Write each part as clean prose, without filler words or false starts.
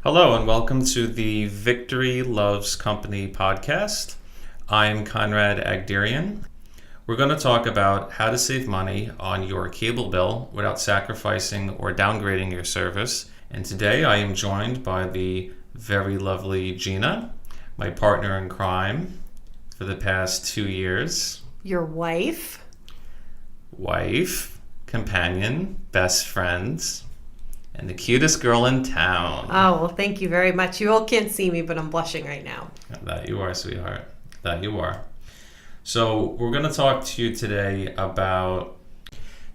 Hello and welcome to the Victory Loves Company podcast. I'm Conrad Agderian. We're going to talk about how to save money on your cable bill without sacrificing or downgrading your service. And today I am joined by the very lovely Gina, my partner in crime for the past 2 years. Your wife, companion, best friends, and the cutest girl in town. Oh, well, thank you very much. You all can't see me, but I'm blushing right now. That you are, sweetheart. That you are. So we're going to talk to you today about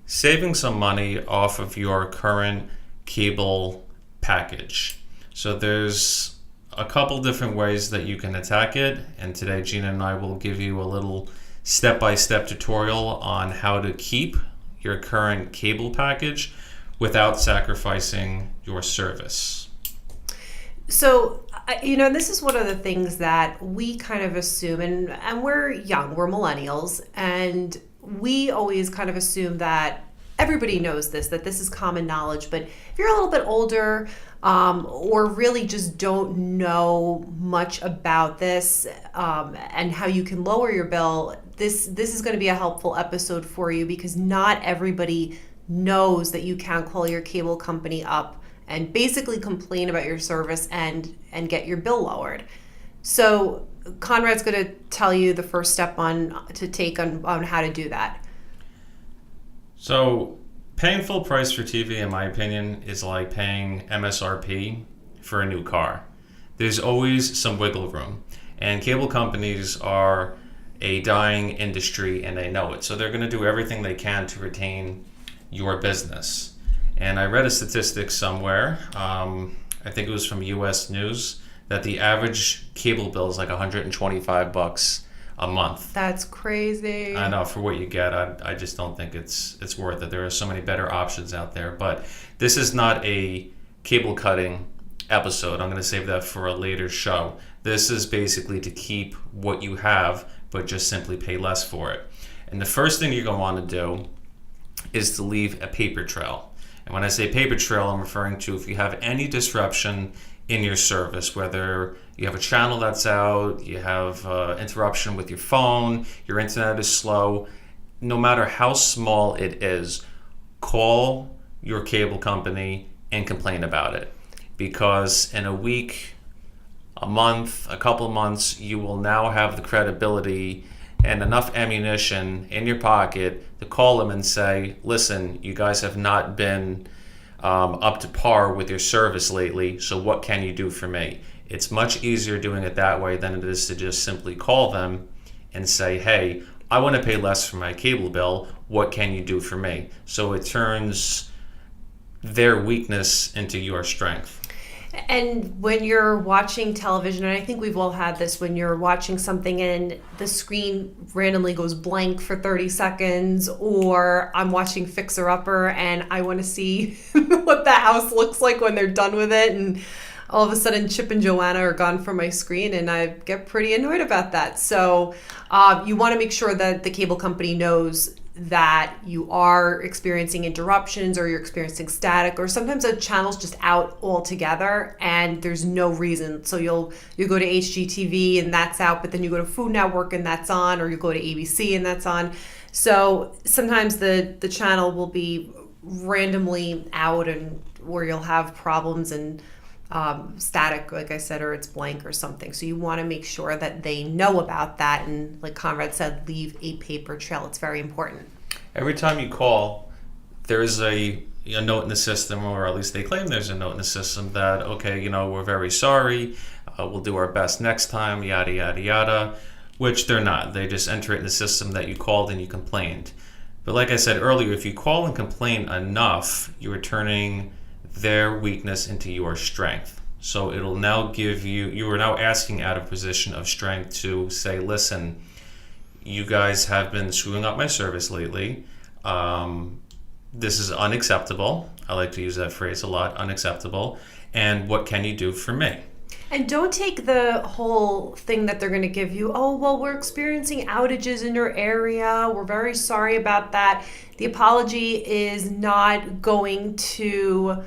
saving some money off of your current cable package. So there's a couple different ways that you can attack it, and today Gina and I will give you a little step-by-step tutorial on how to keep your current cable package without sacrificing your service. So, this is one of the things that we kind of assume, and we're young, we're millennials, and we always kind of assume that everybody knows this, that this is common knowledge. But if you're a little bit older or really just don't know much about this and how you can lower your bill, this is going to be a helpful episode for you, because not everybody knows that you can call your cable company up and basically complain about your service and get your bill lowered. So Conrad's going to tell you the first step on how to do that. So paying full price for TV, in my opinion, is like paying MSRP for a new car. There's always some wiggle room, and cable companies are a dying industry and they know it. So they're going to do everything they can to retain your business. And I read a statistic somewhere, I think it was from US News, that the average cable bill is like $125 a month. That's crazy. I know, for what you get, I just don't think it's worth it. There are so many better options out there. But this is not a cable cutting episode. I'm going to save that for a later show. This is basically to keep what you have, but just simply pay less for it. And the first thing you're going to want to do is to leave a paper trail. And when I say paper trail, I'm referring to if you have any disruption in your service, whether you have a channel that's out, you have interruption with your phone, your internet is slow, no matter how small it is, call your cable company and complain about it. Because in a week, a month, a couple of months, you will now have the credibility and enough ammunition in your pocket to call them and say, listen, you guys have not been up to par with your service lately, so what can you do for me? It's much easier doing it that way than it is to just simply call them and say, hey, I want to pay less for my cable bill, what can you do for me? So it turns their weakness into your strength. And when you're watching television, and I think we've all had this, when you're watching something and the screen randomly goes blank for 30 seconds, or I'm watching Fixer Upper and I want to see what the house looks like when they're done with it, and all of a sudden Chip and Joanna are gone from my screen, and I get pretty annoyed about that. So you want to make sure that the cable company knows that you are experiencing interruptions, or you're experiencing static, or sometimes a channel's just out altogether and there's no reason. So you go to HGTV and that's out, but then you go to Food Network and that's on, or you go to ABC and that's on. So sometimes the channel will be randomly out, and where you'll have problems and static, like I said, or it's blank or something. So you want to make sure that they know about that, and like Conrad said, leave a paper trail. It's very important. Every time you call, there's a note in the system, or at least they claim there's a note in the system that, okay, we're very sorry, we'll do our best next time, yada, yada, yada, which they're not. They just enter it in the system that you called and you complained. But like I said earlier, if you call and complain enough, you are turning their weakness into your strength. So it'll now give you are now asking out of position of strength to say, listen, you guys have been screwing up my service lately. This is unacceptable. I like to use that phrase a lot, unacceptable. And what can you do for me? And don't take the whole thing that they're going to give you, oh, well, we're experiencing outages in your area. We're very sorry about that. The apology is not going to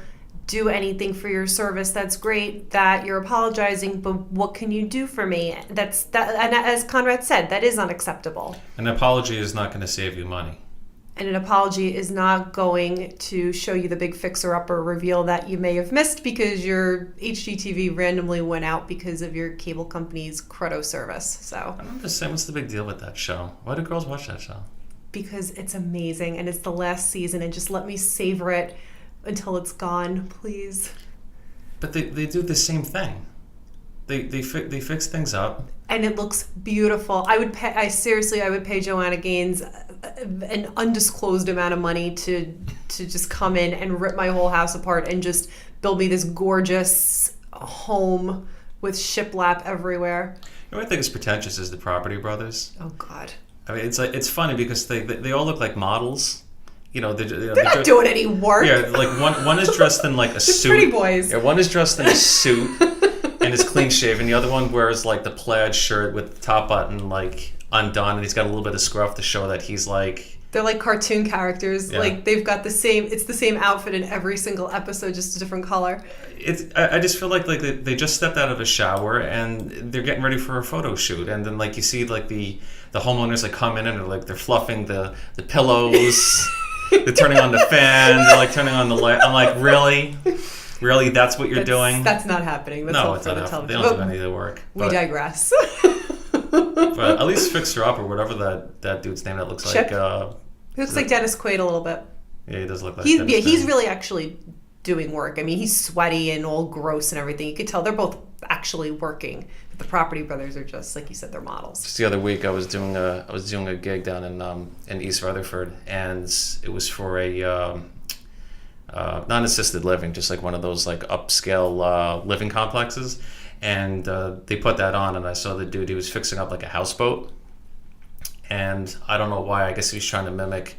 do anything for your service. That's great that you're apologizing, but what can you do for me? And as Conrad said, that is unacceptable. An apology is not going to save you money. And an apology is not going to show you the big fixer-upper reveal that you may have missed because your HGTV randomly went out because of your cable company's cruddo service. So I'm just saying, what's the big deal with that show? Why do girls watch that show? Because it's amazing and it's the last season, and just let me savor it until it's gone, please. But they do the same thing. They fix things up. And it looks beautiful. I would pay Joanna Gaines an undisclosed amount of money to just come in and rip my whole house apart and just build me this gorgeous home with shiplap everywhere. You know what I think is pretentious is the Property Brothers. Oh God. I mean, it's funny because they all look like models. You know, they're not doing any work. Yeah, like one is dressed in like a suit. Pretty boys. Yeah, one is dressed in a suit and is clean shaven. The other one wears like the plaid shirt with the top button like undone, and he's got a little bit of scruff to show that he's like. They're like cartoon characters. Yeah. Like they've got it's the same outfit in every single episode, just a different color. I just feel like they just stepped out of a shower and they're getting ready for a photo shoot, and then like you see like the homeowners like come in and they're fluffing the pillows. They're turning on the fan. They're like turning on the light. I'm like, really, that's what you're doing? That's not happening. That's all it's for not the happening. television. They don't do any of the work. We digress. But at least Fix Her Up or whatever that dude's name that looks Chip? like. He looks like Dennis Quaid a little bit. Yeah, he does look like. He's really actually doing work. I mean, he's sweaty and all gross and everything. You could tell they're both actually working. But the Property Brothers are just like you said, they're models. Just the other week, I was doing a gig down in East Rutherford, and it was for a non-assisted living, just like one of those like upscale living complexes. And they put that on, and I saw the dude. He was fixing up like a houseboat, and I don't know why. I guess he was trying to mimic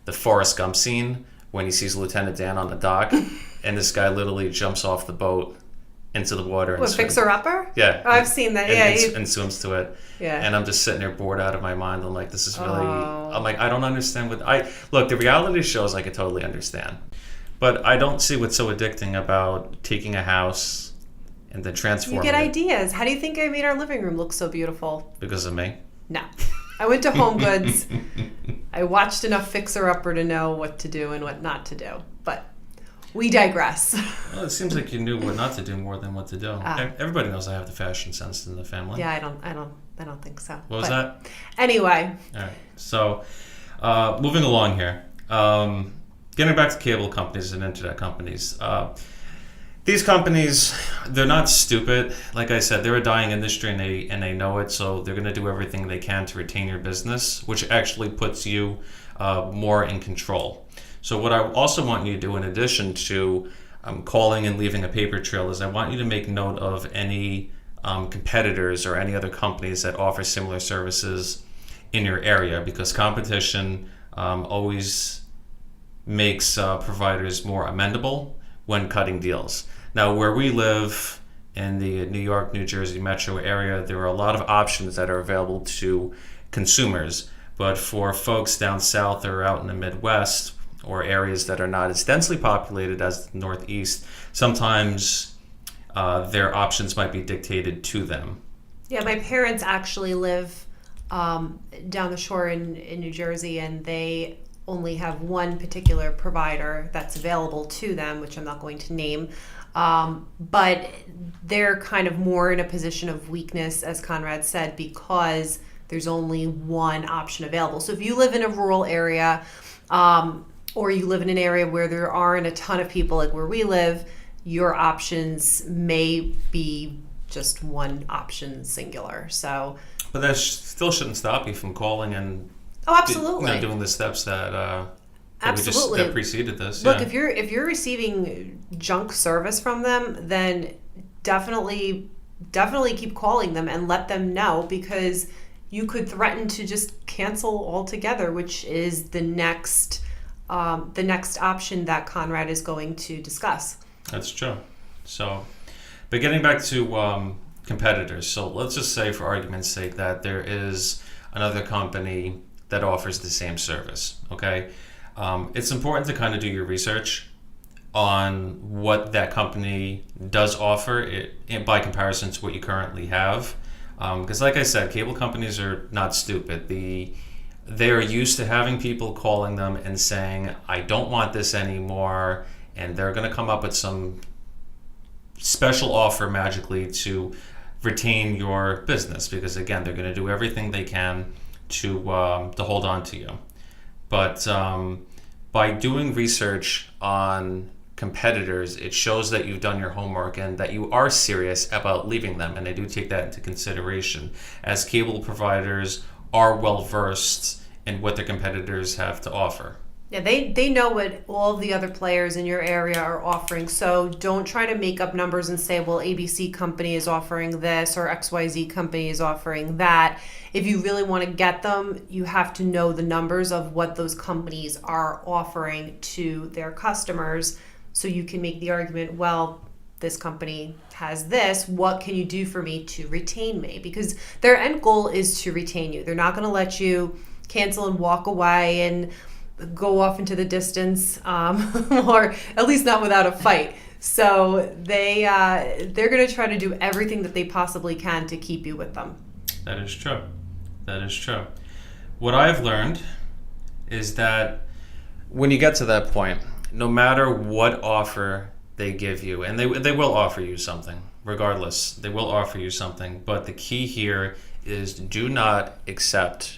the Forrest Gump scene when he sees Lieutenant Dan on the dock, and this guy literally jumps off the boat into the water. What, Fixer Upper? Yeah. Oh, I've seen that. And swims to it. Yeah. And I'm just sitting there bored out of my mind. I'm like, this is really. I'm like, I don't understand look. The reality shows I could totally understand, but I don't see what's so addicting about taking a house and then transforming. You get it. Ideas. How do you think I made our living room look so beautiful? Because of me? No. I went to Home Goods. I watched enough Fixer Upper to know what to do and what not to do. But we digress. Well, it seems like you knew what not to do more than what to do. Everybody knows I have the fashion sense in the family. Yeah, I don't think so. What was that? Anyway. All right. So, moving along here. Getting back to cable companies and internet companies. These companies, they're not stupid. Like I said, they're a dying industry and they know it, so they're going to do everything they can to retain your business, which actually puts you more in control. So what I also want you to do in addition to calling and leaving a paper trail is I want you to make note of any competitors or any other companies that offer similar services in your area, because competition always makes providers more amendable when cutting deals. Now, where we live in the New York, New Jersey metro area, there are a lot of options that are available to consumers. But for folks down south or out in the Midwest or areas that are not as densely populated as the Northeast, sometimes their options might be dictated to them. Yeah, my parents actually live down the shore in New Jersey, and they only have one particular provider that's available to them, which I'm not going to name. But they're kind of more in a position of weakness, as Conrad said, because there's only one option available. So if you live in a rural area, or you live in an area where there aren't a ton of people like where we live, your options may be just one option singular. So, but that still shouldn't stop you from calling and absolutely doing the steps that absolutely that preceded this. Look, yeah. if you're receiving junk service from them, then definitely keep calling them and let them know, because you could threaten to just cancel altogether, which is the next option that Conrad is going to discuss. That's true. So, but getting back to competitors, so let's just say, for argument's sake, that there is another company that offers the same service. Okay, it's important to kind of do your research on what that company does offer by comparison to what you currently have. Because like I said, cable companies are not stupid. They are used to having people calling them and saying, I don't want this anymore, and they're going to come up with some special offer magically to retain your business, because again, they're going to do everything they can to hold on to you. But by doing research on competitors, it shows that you've done your homework and that you are serious about leaving them, and they do take that into consideration, as cable providers are well versed in what their competitors have to offer. Yeah, they know what all the other players in your area are offering. So don't try to make up numbers and say, well, ABC company is offering this or XYZ company is offering that. If you really want to get them, you have to know the numbers of what those companies are offering to their customers, so you can make the argument, well, this company has this, what can you do for me to retain me? Because their end goal is to retain you. They're not going to let you cancel and walk away and go off into the distance, or at least not without a fight. So they're going to try to do everything that they possibly can to keep you with them. That is true. That is true. What I've learned is that when you get to that point, no matter what offer they give you, and they will offer you something, regardless, they will offer you something, but the key here is do not accept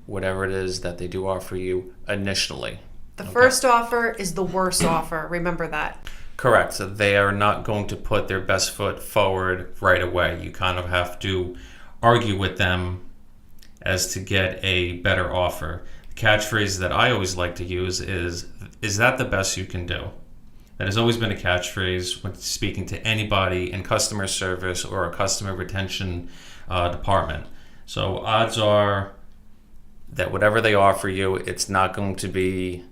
whatever it is that they do offer you initially. The first offer is the worst offer. Remember that. Correct. So they are not going to put their best foot forward right away. You kind of have to argue with them as to get a better offer. The catchphrase that I always like to use is that the best you can do? That has always been a catchphrase when speaking to anybody in customer service or a customer retention department. So odds are that whatever they offer you, it's not going to be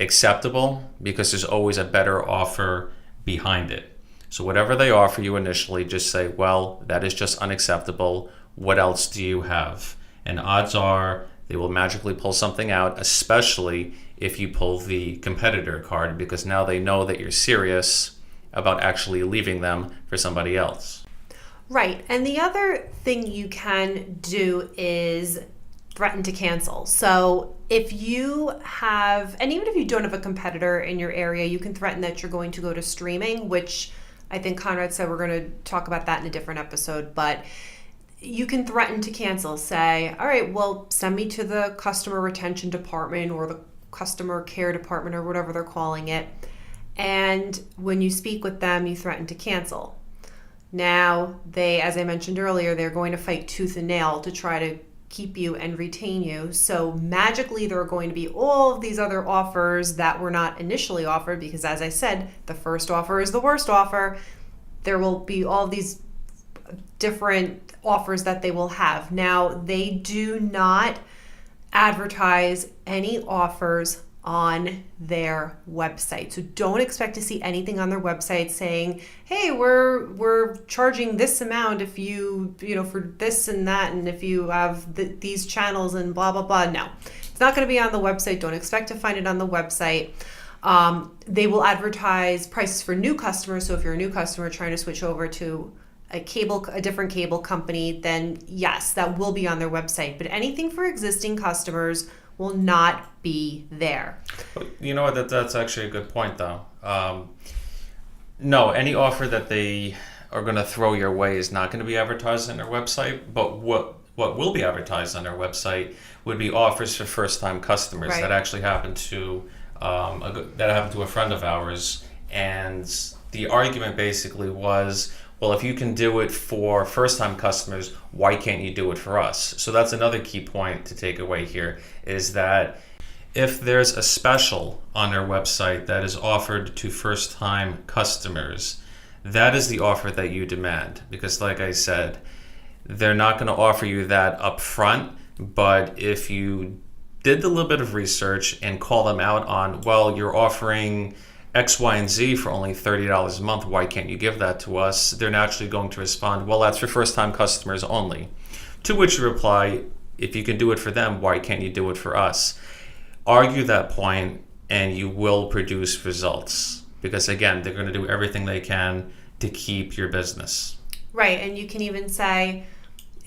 acceptable, because there's always a better offer behind it. So whatever they offer you initially, just say, well, that is just unacceptable. What else do you have? And odds are they will magically pull something out, especially if you pull the competitor card, because now they know that you're serious about actually leaving them for somebody else. Right. And the other thing you can do is threaten to cancel. So if you have, and even if you don't have a competitor in your area, you can threaten that you're going to go to streaming, which I think Conrad said we're going to talk about that in a different episode, but you can threaten to cancel. Say, all right, well, send me to the customer retention department or the customer care department or whatever they're calling it. And when you speak with them, you threaten to cancel. Now, they, as I mentioned earlier, they're going to fight tooth and nail to try to keep you and retain you. So magically there are going to be all of these other offers that were not initially offered, because as I said, the first offer is the worst offer. There will be all these different offers that they will have. Now, they do not advertise any offers on their website. So don't expect to see anything on their website saying, hey, we're charging this amount if you for this and that, and if you have these channels and blah, blah, blah. No, it's not going to be on the website. Don't expect to find it on the website. They will advertise prices for new customers. So if you're a new customer trying to switch over to a different cable company, then yes, that will be on their website. But anything for existing customers will not be there. You know what? That's actually a good point, though. No, any offer that they are going to throw your way is not going to be advertised on their website. But what will be advertised on their website would be offers for first-time customers. Right. That actually happened to a friend of ours, and the argument basically was, well, if you can do it for first-time customers, why can't you do it for us? So that's another key point to take away here, is that if there's a special on their website that is offered to first-time customers, that is the offer that you demand. Because like I said, they're not going to offer you that up front, but if you did a little bit of research and call them out on, well, you're offering X, Y, and Z for only $30 a month, why can't you give that to us? They're naturally going to respond, well, that's for first-time customers only. To which you reply, if you can do it for them, why can't you do it for us? Argue that point, and you will produce results. because again, they're going to do everything they can to keep your business. Right, and you can even say,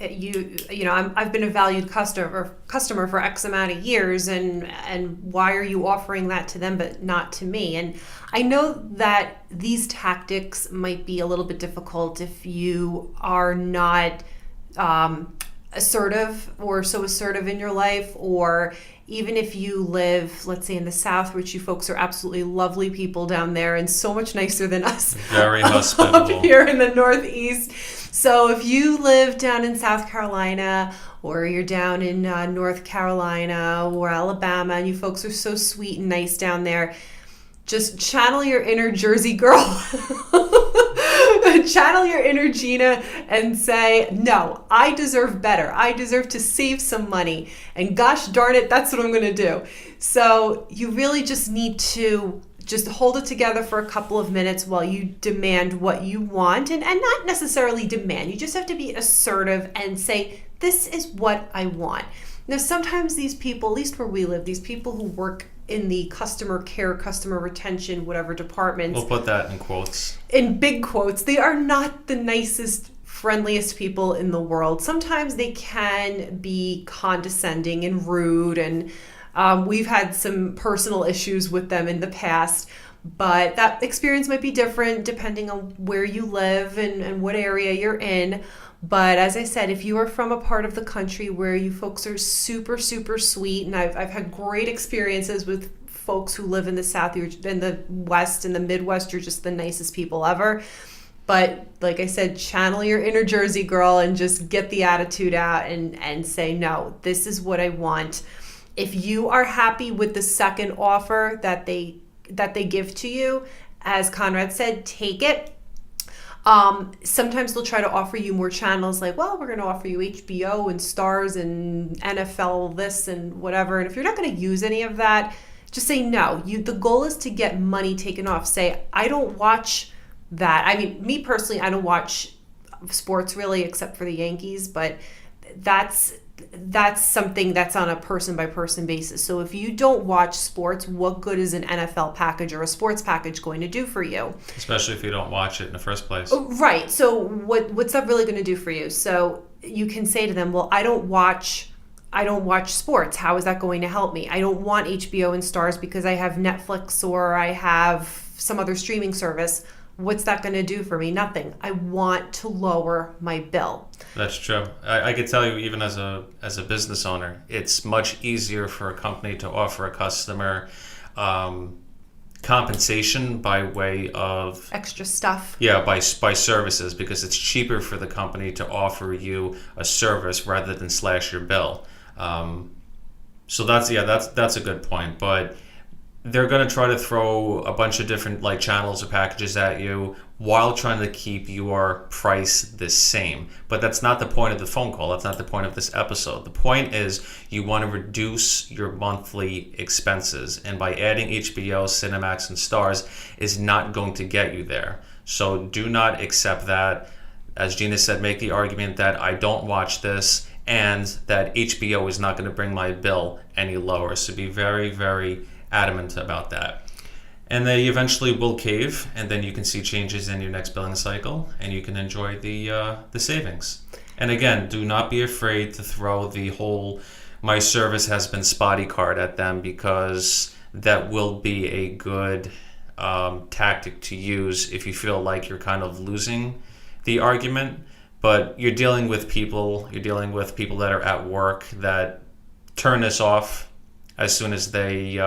I've been a valued customer for X amount of years, and why are you offering that to them but not to me? And I know that these tactics might be a little bit difficult if you are not assertive or so assertive in your life, or even if you live, let's say, in the South, which you folks are absolutely lovely people down there and so much nicer than us. Very hospitable. Up here in the Northeast. So if you live down in South Carolina, or you're down in North Carolina or Alabama, and you folks are so sweet and nice down there, just channel your inner Jersey girl. Channel your inner Gina and say, no, I deserve better. I deserve to save some money. And gosh darn it, that's what I'm going to do. So you really just need to just hold it together for a couple of minutes while you demand what you want, and not necessarily demand. You just have to be assertive and say, this is what I want. Now, sometimes these people, at least where we live, these people who work in the customer care, customer retention, whatever departments. We'll put that in quotes. In big quotes. They are not the nicest, friendliest people in the world. Sometimes they can be condescending and rude, and we've had some personal issues with them in the past. But that experience might be different depending on where you live and what area you're in. But as I said, if you are from a part of the country where you folks are super, super sweet, and I've had great experiences with folks who live in the South, in the West, in the Midwest, you're just the nicest people ever. But like I said, channel your inner Jersey girl and just get the attitude out and say, no, this is what I want. If you are happy with the second offer that they give to you, as Conrad said, take it. Sometimes they'll try to offer you more channels, like, well, we're going to offer you HBO and Stars and NFL this and whatever. And if you're not going to use any of that, just say no. The goal is to get money taken off. Say, I don't watch that. I mean, me personally, I don't watch sports really, except for the Yankees, but that's something that's on a person by person basis. So if you don't watch sports, what good is an NFL package or a sports package going to do for you? Especially if you don't watch it in the first place. Right. So what's that really going to do for you? So you can say to them, well, I don't watch sports. How is that going to help me? I don't want HBO and Stars because I have Netflix or I have some other streaming service. What's that going to do for me? Nothing. I want to lower my bill. That's true. I could tell you, even as a business owner, it's much easier for a company to offer a customer compensation by way of extra stuff. Yeah, by services, because it's cheaper for the company to offer you a service rather than slash your bill. So that's a good point. But they're going to try to throw a bunch of different channels or packages at you while trying to keep your price the same. But that's not the point of the phone call. That's not the point of this episode. The point is you want to reduce your monthly expenses. And by adding HBO, Cinemax, and Stars is not going to get you there. So do not accept that. As Gina said, make the argument that I don't watch this and that HBO is not going to bring my bill any lower. So be very, very adamant about that. And they eventually will cave, and then you can see changes in your next billing cycle, and you can enjoy the savings. And again, do not be afraid to throw the whole "my service has been spotty" card at them, because that will be a good tactic to use if you feel like you're kind of losing the argument. But you're dealing with people. You're dealing with people that are at work that turn this off as soon as they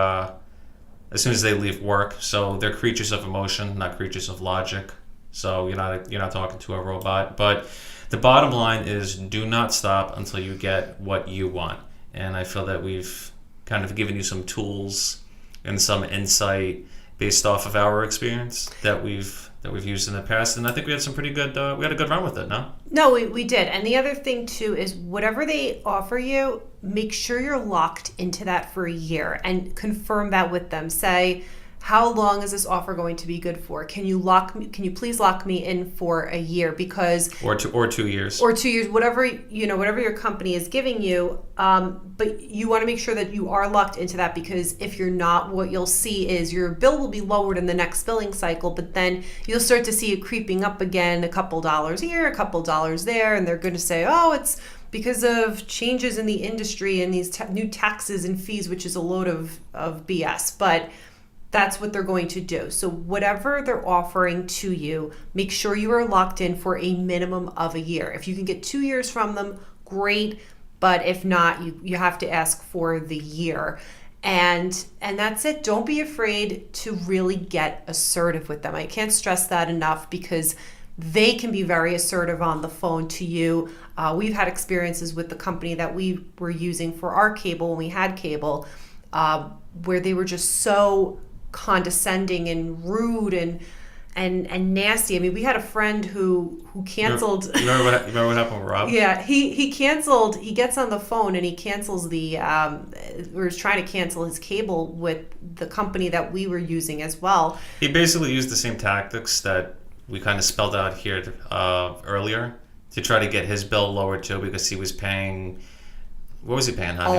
leave work. So they're creatures of emotion, not creatures of logic. So you're not talking to a robot. But the bottom line is, do not stop until you get what you want. And I feel that we've kind of given you some tools and some insight based off of our experience that we've used in the past, and I think we had some pretty good. We had a good run with it. No, we did. And the other thing too is, whatever they offer you, make sure you're locked into that for a year and confirm that with them. Say, how long is this offer going to be good for? Can you please lock me in for a year? Because or 2 years. Or 2 years, whatever your company is giving you. But you want to make sure that you are locked into that, because if you're not, what you'll see is your bill will be lowered in the next billing cycle, but then you'll start to see it creeping up again, a couple dollars here, a couple dollars there, and they're going to say, oh, it's because of changes in the industry and these new taxes and fees, which is a load of BS. But that's what they're going to do. So whatever they're offering to you, make sure you are locked in for a minimum of a year. If you can get 2 years from them, great. But if not, you have to ask for the year. And that's it. Don't be afraid to really get assertive with them. I can't stress that enough, because they can be very assertive on the phone to you. We've had experiences with the company that we were using for our cable when we had cable, where they were just so condescending and rude and nasty. I mean, we had a friend who canceled. Remember what happened with Rob? Yeah, he canceled. He gets on the phone and he cancels was trying to cancel his cable with the company that we were using as well. He basically used the same tactics that we kind of spelled out here earlier to try to get his bill lowered too, because he was paying. What was he paying? Huh? He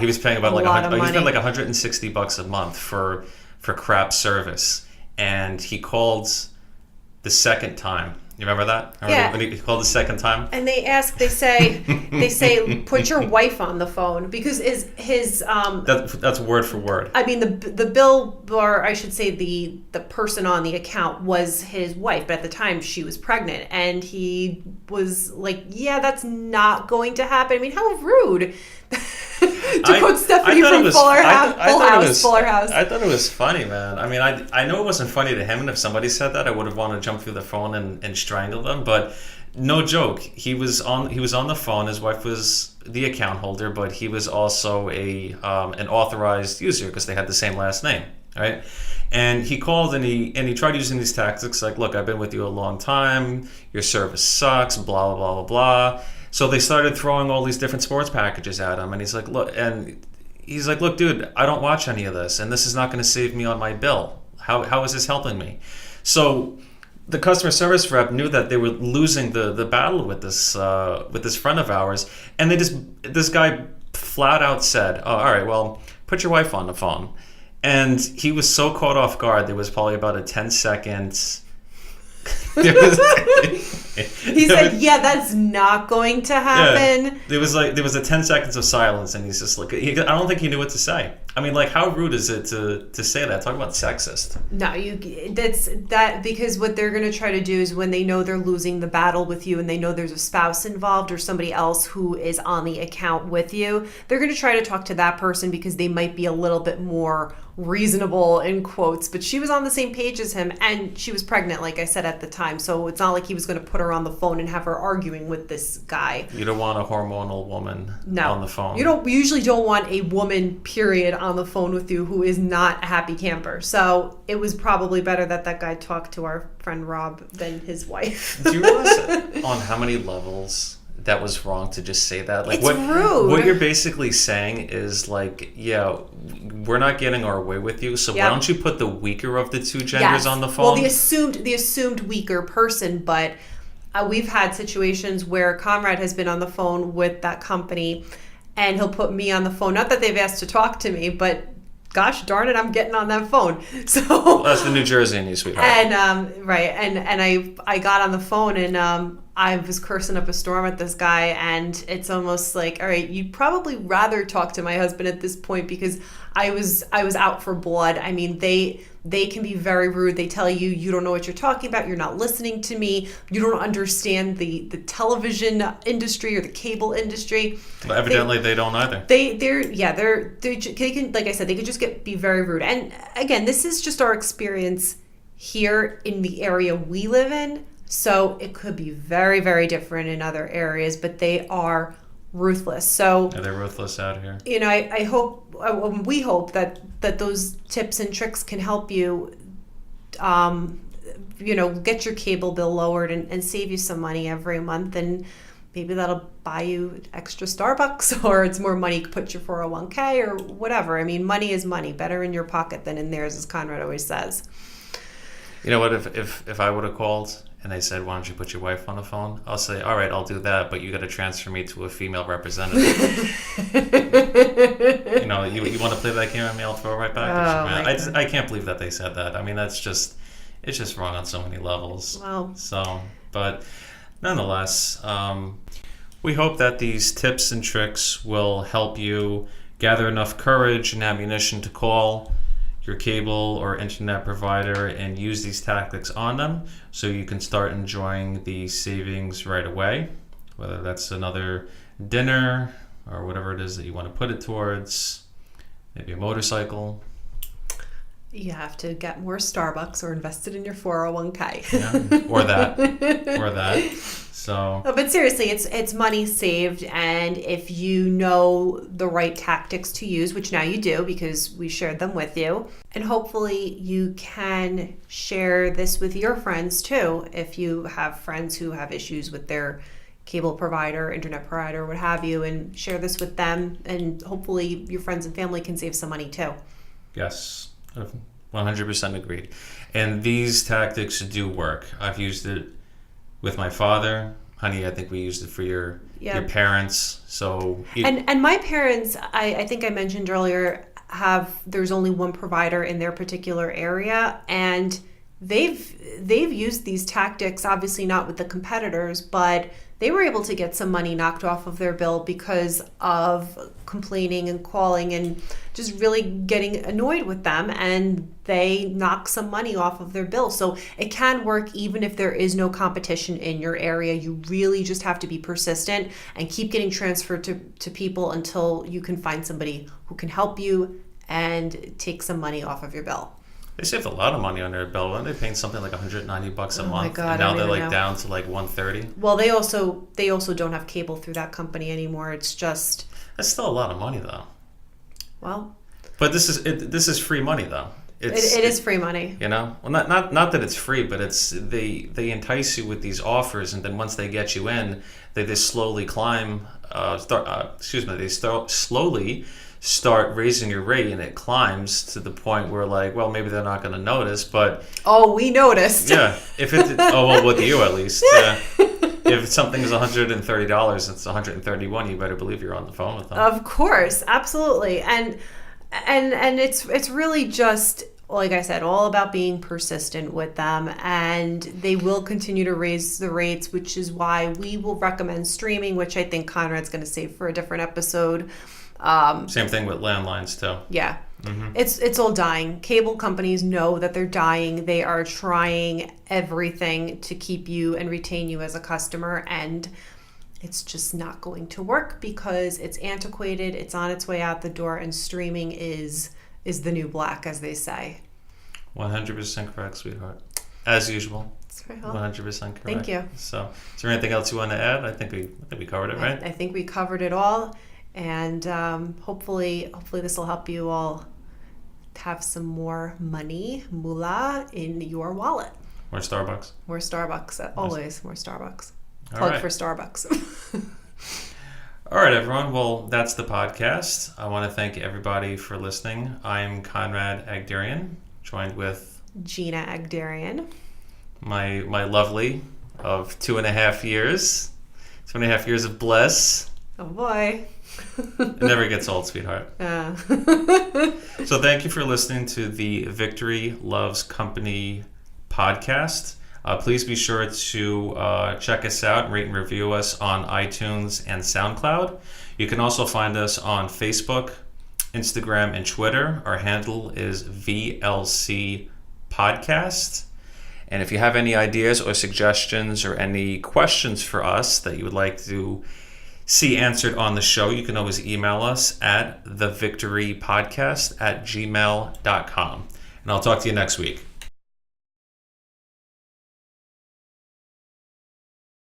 was paying about like he was paying like $160 a month for crap service, and he called the second time. You remember that? Yeah. When he called the second time? And they say, put your wife on the phone, because his That's word for word. I mean, the bill, or I should say the person on the account was his wife, but at the time she was pregnant, and he was like, yeah, that's not going to happen. I mean, how rude. To quote Stephanie from Fuller House. I thought it was funny, man. I mean, I know it wasn't funny to him, and if somebody said that, I would have wanted to jump through the phone and strangle them. But no joke, he was on the phone. His wife was the account holder, but he was also an authorized user, because they had the same last name, right? And he called and he tried using these tactics like, look, I've been with you a long time. Your service sucks. Blah blah blah blah blah. So they started throwing all these different sports packages at him, and he's like, look, dude, I don't watch any of this, and this is not going to save me on my bill. How is this helping me? So the customer service rep knew that they were losing the battle with this friend of ours, and this guy flat out said, oh, all right, well, put your wife on the phone. And he was so caught off guard, there was probably about a 10-second. He said, yeah, that's not going to happen. Yeah. There was a 10 seconds of silence, and he's just like, I don't think he knew what to say. I mean, like, how rude is it to say that? Talk about sexist. No, because what they're going to try to do is, when they know they're losing the battle with you and they know there's a spouse involved or somebody else who is on the account with you, they're going to try to talk to that person, because they might be a little bit more reasonable, in quotes. But she was on the same page as him, and she was pregnant, like I said, at the time. So it's not like he was going to put her on the phone and have her arguing with this guy. You don't want a hormonal woman on the phone. We usually don't want a woman, period, on the phone with you who is not a happy camper. So it was probably better that guy talked to our friend Rob than his wife. Do you realize on how many levels that was wrong to just say that? Like, it's rude. What you're basically saying is like, yeah, we're not getting our way with you, so why don't you put the weaker of the two genders on the phone? Well, the assumed weaker person, but we've had situations where Conrad has been on the phone with that company, and he'll put me on the phone. Not that they've asked to talk to me, but gosh darn it, I'm getting on that phone. So well, that's the New Jersey in you, sweetheart. And right, and I got on the phone, and I was cursing up a storm at this guy, and it's almost like, all right, you'd probably rather talk to my husband at this point, because I was out for blood. I mean, they can be very rude. They tell you don't know what you're talking about. You're not listening to me. You don't understand the television industry or the cable industry. Well, evidently they don't either. They can, like I said, they could just be very rude. And again, this is just our experience here in the area we live in. So it could be very, very different in other areas, but they are ruthless. So they're ruthless out here. You know, I hope, we hope that those tips and tricks can help you, get your cable bill lowered and save you some money every month. And maybe that'll buy you extra Starbucks, or it's more money to put your 401k or whatever. I mean, money is money. Better in your pocket than in theirs, as Conrad always says. You know what? If I would have called and they said, "Why don't you put your wife on the phone?" I'll say, "All right, I'll do that, but you got to transfer me to a female representative." You know, you want to play that game with me? I'll throw it right back at you, man. I can't believe that they said that. I mean, it's just wrong on so many levels. Well, so, but nonetheless, we hope that these tips and tricks will help you gather enough courage and ammunition to call your cable or internet provider and use these tactics on them so you can start enjoying the savings right away, whether that's another dinner or whatever it is that you want to put it towards, maybe a motorcycle. You have to get more Starbucks or invest it in your 401k. Yeah, or that. So, but seriously, it's money saved, and if you know the right tactics to use, which now you do because we shared them with you, and hopefully you can share this with your friends too. If you have friends who have issues with their cable provider, internet provider, what have you, and share this with them, and hopefully your friends and family can save some money too. Yes, 100% agreed. And these tactics do work. I've used it with my father. Honey, I think we used it for your parents. So and my parents, I think I mentioned earlier, there's only one provider in their particular area, and they've used these tactics, obviously not with the competitors, but they were able to get some money knocked off of their bill because of complaining and calling and just really getting annoyed with them, and they knock some money off of their bill. So it can work even if there is no competition in your area. You really just have to be persistent and keep getting transferred to people until you can find somebody who can help you and take some money off of your bill. They saved a lot of money on their bill. Weren't they paying something like $190 a month? My God, and now they're know. Down to like $130. Well, they also don't have cable through that company anymore. It's just, that's still a lot of money though. Well, but this is free money though. It is free money. You know, well, not that it's free, but it's they entice you with these offers, and then once they get you in, they just slowly climb. Slowly start raising your rate, and it climbs to the point where, like, well, maybe they're not going to notice, but we noticed. Yeah, if it with you at least. Yeah. If something is $130, it's $131. You better believe you're on the phone with them. Of course, absolutely, and it's really just, like I said, all about being persistent with them, and they will continue to raise the rates, which is why we will recommend streaming, which I think Conrad's going to save for a different episode. Same thing with landlines too. Yeah. Mm-hmm. It's all dying. Cable companies know that they're dying. They are trying everything to keep you and retain you as a customer, and it's just not going to work because it's antiquated, it's on its way out the door, and streaming is the new black, as they say. 100% correct, sweetheart. As usual. 100% correct. Thank you. So, is there anything else you want to add? I think we covered it, right? I think we covered it all. And hopefully this will help you all have some more money, moolah, in your wallet. More Starbucks. More Starbucks. Always more Starbucks. All Plug right. for Starbucks. All right, everyone. Well, that's the podcast. I want to thank everybody for listening. I'm Conrad Agderian, joined with Gina Agderian. My lovely of 2.5 years. 2.5 years of bliss. Oh, boy. It never gets old, sweetheart. So thank you for listening to the Victory Loves Company podcast. Please be sure to check us out, rate and review us on iTunes and SoundCloud. You can also find us on Facebook, Instagram, and Twitter. Our handle is VLC Podcast. And if you have any ideas or suggestions or any questions for us that you would like to see answered on the show, you can always email us at thevictorypodcast@gmail.com. And I'll talk to you next week.